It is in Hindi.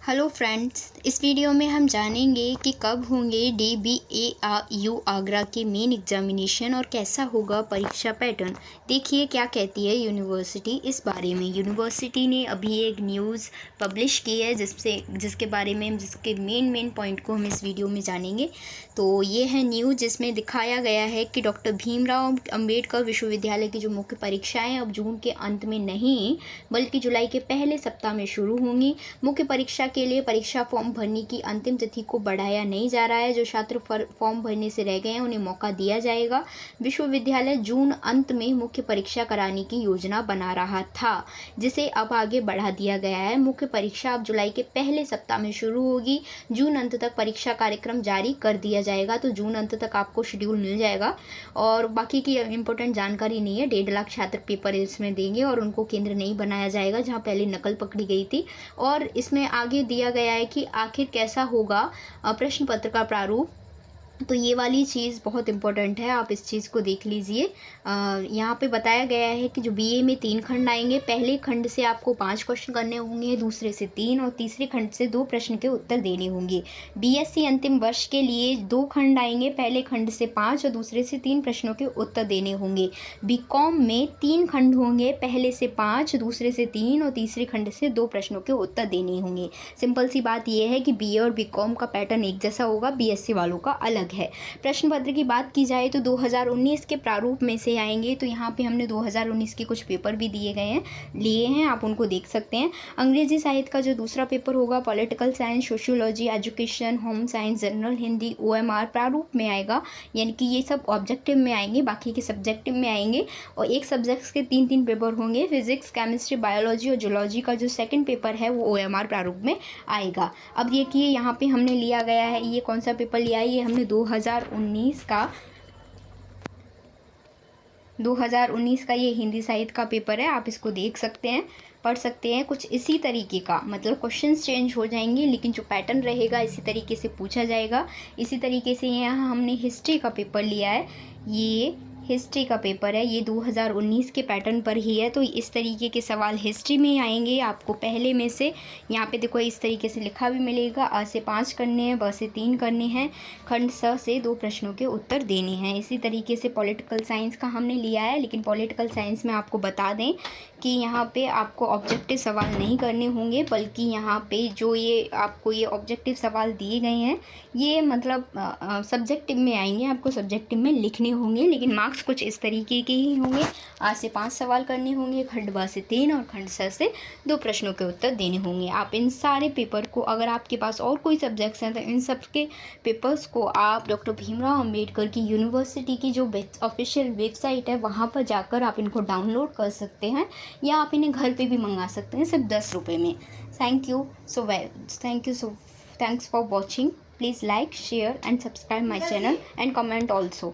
हेलो फ्रेंड्स, इस वीडियो में हम जानेंगे कि कब होंगे DBAU आगरा के मेन एग्जामिनेशन और कैसा होगा परीक्षा पैटर्न। देखिए क्या कहती है यूनिवर्सिटी इस बारे में। यूनिवर्सिटी ने अभी एक न्यूज़ पब्लिश की है जिसके बारे में जिसके मेन पॉइंट को हम इस वीडियो में जानेंगे। तो ये है न्यूज़ जिसमें दिखाया गया है कि डॉक्टर भीमराव अंबेडकर विश्वविद्यालय की जो मुख्य परीक्षाएँ अब जून के अंत में नहीं बल्कि जुलाई के पहले सप्ताह में शुरू होंगी। मुख्य परीक्षा के लिए परीक्षा फॉर्म भरने की अंतिम तिथि को बढ़ाया नहीं जा रहा है। जो छात्र फॉर्म भरने से रह गए हैं उन्हें मौका दिया जाएगा। विश्वविद्यालय जून अंत में मुख्य परीक्षा कराने की योजना बना रहा था, जिसे अब आगे बढ़ा दिया गया है। मुख्य परीक्षा अब जुलाई के पहले सप्ताह में शुरू होगी। जून अंत तक परीक्षा कार्यक्रम जारी कर दिया जाएगा। तो जून अंत तक आपको शेड्यूल मिल जाएगा और बाकी की इंपॉर्टेंट जानकारी नहीं है। 1.5 लाख छात्र पेपर इसमें देंगे और उनको केंद्र नहीं बनाया जाएगा जहाँ पहले नकल पकड़ी गई थी। और इसमें आगे दिया गया है कि आखिर कैसा होगा प्रश्न पत्र का प्रारूप। तो ये वाली चीज़ बहुत इंपॉर्टेंट है, आप इस चीज़ को देख लीजिए। यहाँ पे बताया गया है कि जो बीए में 3 खंड आएंगे। पहले खंड से आपको 5 क्वेश्चन करने होंगे, दूसरे से 3 और तीसरे खंड से 2 प्रश्न के उत्तर देने होंगे। बीएससी अंतिम वर्ष के लिए 2 खंड आएंगे। पहले खंड से 5 और दूसरे से 3 प्रश्नों के उत्तर देने होंगे। बीकॉम में 3 खंड होंगे। पहले से 5, दूसरे से 3 और तीसरे खंड से 2 प्रश्नों के उत्तर देने होंगे। सिंपल सी बात यह है कि बीए और बीकॉम का पैटर्न एक जैसा होगा, बीएससी वालों का अलग है। प्रश्न पत्र की बात की जाए तो 2019 के प्रारूप में से आएंगे। तो यहाँ पे हमने 2019 के कुछ पेपर भी लिए हैं, आप उनको देख सकते हैं। अंग्रेजी साहित्य का जो दूसरा पेपर होगा, political science, sociology, education, home science, general Hindi, OMR प्रारूप में आएगा। यानी कि ये सब ऑब्जेक्टिव में आएंगे, बाकी के सब्जेक्टिव में आएंगे। और एक सब्जेक्ट्स के 3 पेपर होंगे। फिजिक्स, केमिस्ट्री, बायोलॉजी और जूलॉजी का जो सेकंड पेपर है वो OMR प्रारूप में आएगा। अब देखिए यहाँ पे हमने लिया गया है, ये कौन सा पेपर लिया है, ये हमने 2019 का ये हिंदी साहित्य का पेपर है। आप इसको देख सकते हैं, पढ़ सकते हैं। कुछ इसी तरीके का, मतलब क्वेश्चंस चेंज हो जाएंगे लेकिन जो पैटर्न रहेगा इसी तरीके से पूछा जाएगा। इसी तरीके से यहाँ हमने हिस्ट्री का पेपर लिया है। ये हिस्ट्री का पेपर है, ये 2019 के पैटर्न पर ही है। तो इस तरीके के सवाल हिस्ट्री में आएंगे। आपको पहले में से यहाँ पे देखो इस तरीके से लिखा भी मिलेगा। अ से 5 करने हैं, ब से 3 करने हैं, खंड स से 2 प्रश्नों के उत्तर देने हैं। इसी तरीके से पॉलिटिकल साइंस का हमने लिया है, लेकिन पॉलिटिकल साइंस में आपको बता दें कि यहाँ पे आपको ऑब्जेक्टिव सवाल नहीं करने होंगे, बल्कि यहाँ पे जो ये आपको ये ऑब्जेक्टिव सवाल दिए गए हैं ये मतलब सब्जेक्टिव में आएंगे। आपको सब्जेक्टिव में लिखने होंगे, लेकिन मार्क्स कुछ इस तरीके के ही होंगे। आ से 5 सवाल करने होंगे, खंड ब से 3 और खंड स से 2 प्रश्नों के उत्तर देने होंगे। आप इन सारे पेपर को, अगर आपके पास और कोई सब्जेक्ट्स हैं तो इन सब के पेपर्स को आप डॉक्टर भीमराव अंबेडकर की यूनिवर्सिटी की जो ऑफिशियल वेबसाइट है वहाँ पर जाकर आप इनको डाउनलोड कर सकते हैं, या आप इन्हें घर पे भी मंगा सकते हैं सिर्फ 10 रुपये में। Thanks for watching. Please like, share and subscribe my channel and comment also.